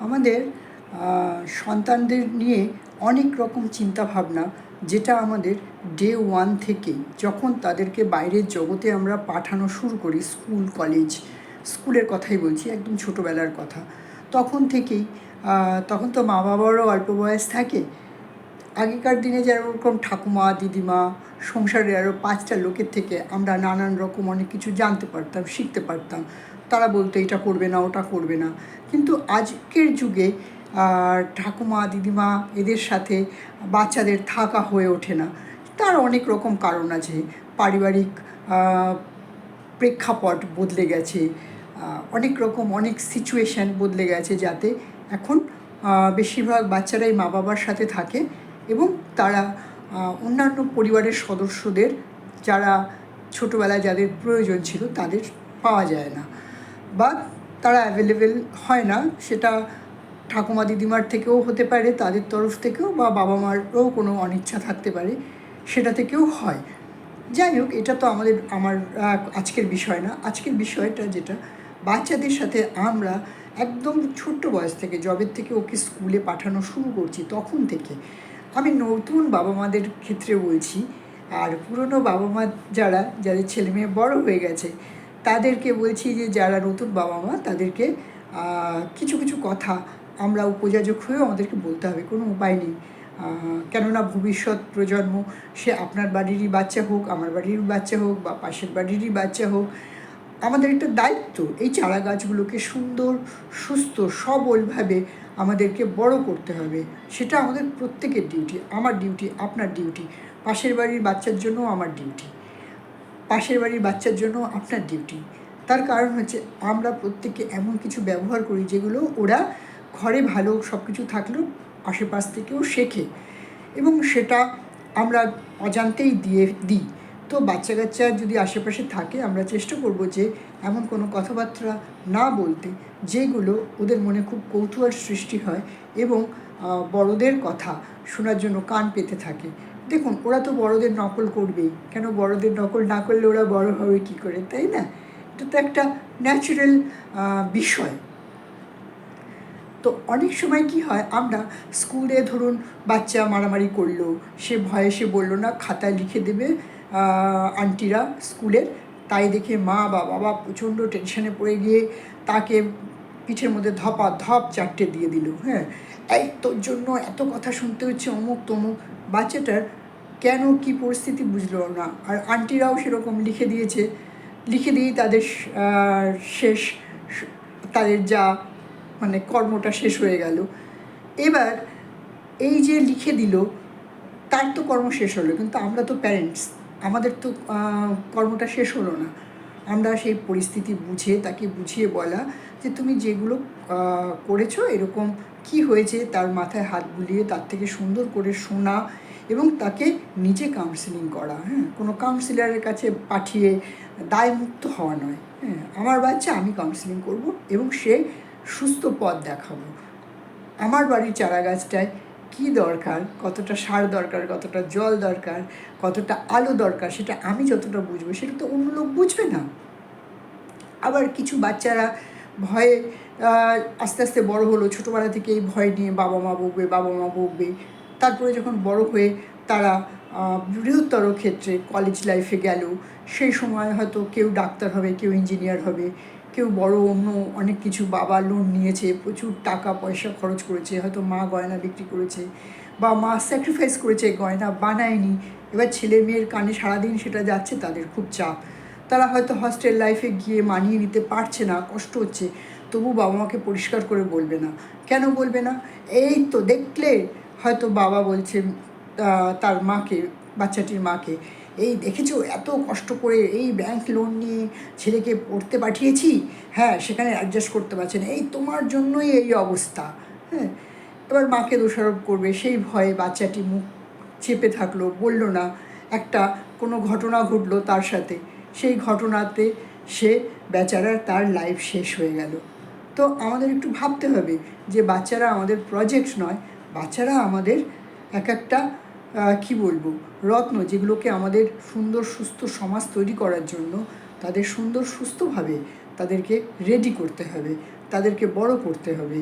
আমাদের সন্তানদের নিয়ে অনেক রকম চিন্তাভাবনা, যেটা আমাদের ডে ওয়ান থেকেই, যখন তাদেরকে বাইরের জগতে আমরা পাঠানো শুরু করি, স্কুল কলেজ, স্কুলের কথাই বলছি, একদম ছোটোবেলার কথা, তখন থেকেই। তখন তো মা বাবারও অল্প বয়স থাকে। আগেকার দিনে যেরকম ঠাকুমা দিদিমা, সংসারের আরও 5টা লোকের থেকে আমরা নানান রকম অনেক কিছু জানতে পারতাম, শিখতে পারতাম। তারা বলতো এটা করবে না, ওটা করবে না। কিন্তু আজকের যুগে ঠাকুমা দিদিমা এদের সাথে বাচ্চাদের থাকা হয়ে ওঠে না। তার অনেক রকম কারণ আছে। পারিবারিক প্রেক্ষাপট বদলে গেছে, অনেক রকম অনেক সিচুয়েশান বদলে গেছে, যাতে এখন বেশিরভাগ বাচ্চারাই মা বাবার সাথে থাকে এবং তারা অন্যান্য পরিবারের সদস্যদের, যারা ছোটোবেলায় যাদের প্রয়োজন ছিল তাদের পাওয়া যায় না, বা তারা অ্যাভেলেবেল হয় না। সেটা ঠাকুমা দিদিমার থেকেও হতে পারে, তাদের তরফ থেকেও, বা বাবা মারও কোনো অনিচ্ছা থাকতে পারে, সেটা থেকেও হয়। যাই হোক, এটা তো আমার আজকের বিষয় না। আজকের বিষয়টা যেটা, বাচ্চাদের সাথে আমরা একদম ছোট্ট বয়স থেকে, জবের থেকে ওকে স্কুলে পাঠানো শুরু করছি, তখন থেকে আমি নতুন বাবা মাদের ক্ষেত্রে বলছি, আর পুরনো বাবা মা যাদের ছেলে মেয়ে বড় হয়ে গেছে তাদেরকে বলছি, যে যারা নতুন বাবা মা তাদেরকে কিছু কিছু কথা আমরা উপযাজক হয়েও আমাদেরকে বলতে হবে, কোনো উপায় নেই। কেননা ভবিষ্যৎ প্রজন্ম, সে আপনার বাড়িরই বাচ্চা হোক, আমার বাড়ির বাচ্চা হোক, বা পাশের বাড়িরই বাচ্চা হোক, আমাদের একটা দায়িত্ব এই চারা গাছগুলোকে সুন্দর, সুস্থ, সবলভাবে আমাদেরকে বড় করতে হবে। সেটা আমাদের প্রত্যেকের ডিউটি, আমার ডিউটি, আপনার ডিউটি, পাশের বাড়ির বাচ্চার জন্য আমার ডিউটি, পাশের বাড়ির বাচ্চার জন্য আপনার ডিউটি। তার কারণ হচ্ছে, আমরা প্রত্যেকে এমন কিছু ব্যবহার করি যেগুলো ওরা ঘরে ভালো সব কিছু থাকলেও আশেপাশ থেকেও শেখে, এবং সেটা আমরা অজান্তেই দিই। তো বাচ্চা কাচ্চা যদি আশেপাশে থাকে, আমরা চেষ্টা করব যে এমন কোনো কথাবার্তা না বলতে যেগুলো ওদের মনে খুব কৌতূহল সৃষ্টি হয়, এবং বড়দের কথা শোনার জন্য কান পেতে থাকে। দেখুন, ওরা তো বড়দের নকল করবেই, কেন বড়দের নকল না করলে ওরা বড় হবে কী করে, তাই না? এটা তো একটা ন্যাচারাল বিষয়। তো অনেক সময় কি হয়, আমরা স্কুলে ধরুন বাচ্চা মারামারি করলো, সে ভয়ে সে বললো না, খাতায় লিখে দেবে আন্টিরা স্কুলের, তাই দেখে মা বা বাবা প্রচণ্ড টেনশনে পড়ে গিয়ে তাকে পিঠের মধ্যে ধপা ধপ 4টে দিয়ে দিল। হ্যাঁ, এই তোর জন্য এত কথা শুনতে হচ্ছে, অমুক তমুক। বাচ্চাটার কেন কী পরিস্থিতি বুঝলো না, আর আন্টিরাও সেরকম লিখে দিয়েই তাদের শেষ, তাদের যা মানে কর্মটা শেষ হয়ে গেল। এবার এই যে লিখে দিল, তার তো কর্ম শেষ হলো, কিন্তু আমরা তো প্যারেন্টস, আমাদের তো কর্মটা শেষ হলো না। আমরা সেই পরিস্থিতি বুঝে, তাকে বুঝিয়ে বলা যে তুমি যেগুলো করেছো, এরকম কি হয়েছে, তার মাথায় হাত বুলিয়ে তার থেকে সুন্দর করে শোনা, এবং তাকে নিজে কাউন্সেলিং করা। হ্যাঁ, কোনো কাউন্সিলারের কাছে পাঠিয়ে দায়মুক্ত হওয়া নয়। হ্যাঁ, আমার বাচ্চা, আমি কাউন্সেলিং করব এবং সে সুস্থ পথ দেখাবো। আমার বাড়ির চারা গাছটায় কী দরকার, কতটা সার দরকার, কতটা জল দরকার, কতটা আলো দরকার, সেটা আমি যতটা বুঝবো, সেটা তো অন্য লোক বুঝবে না। আবার কিছু বাচ্চারা ভয়ে আস্তে আস্তে বড় হলো, ছোটোবেলা থেকেই ভয় নিয়ে বাবা মা বকবে। তারপরে যখন বড় হয়ে তারা বৃহত্তর ক্ষেত্রে কলেজ লাইফে গেল, সেই সময় হয়তো কেউ ডাক্তার হবে, কেউ ইঞ্জিনিয়ার হবে, কেউ বড় অন্য অনেক কিছু, বাবা লোন নিয়েছে, প্রচুর টাকা পয়সা খরচ করেছে, হয়তো মা গয়না বিক্রি করেছে, বা মা স্যাক্রিফাইস করেছে, গয়না বানায়নি। এবার ছেলে মেয়ের কানে সারাদিন সেটা যাচ্ছে, তাদের খুব চাপ। তারা হয়তো হস্টেল লাইফে গিয়ে মানিয়ে নিতে পারছে না, কষ্ট হচ্ছে, তবু বাবা মাকে পরিষ্কার করে বলবে না। কেন বলবে না? এই তো দেখলে, হয়তো বাবা বলছে তার মাকে, বাচ্চাটির মাকে, এই দেখেছো এত কষ্ট করে এই ব্যাংক লোন নিয়ে ছেলেকে পড়তে পাঠিয়েছি, হ্যাঁ সেখানে অ্যাডজাস্ট করতে পারছে না, এই তোমার জন্যই এই অবস্থা। হ্যাঁ, এবার মাকে দোষারোপ করবে, সেই ভয়ে বাচ্চাটি মুখ চেপে থাকলো, বলল না। একটা কোনো ঘটনা ঘটলো তার সাথে, সেই ঘটনাতে সে বেচারার তার লাইফ শেষ হয়ে গেল। তো আমাদের একটু ভাবতে হবে যে বাচ্চারা আমাদের প্রজেক্ট নয়, বাচ্চারা আমাদের একটা কি বলবো, রত্ন, যেগুলোকে আমাদের সুন্দর সুস্থ সমাজ তৈরি করার জন্য তাদের সুন্দর সুস্থভাবে তাদেরকে রেডি করতে হবে, তাদেরকে বড় করতে হবে।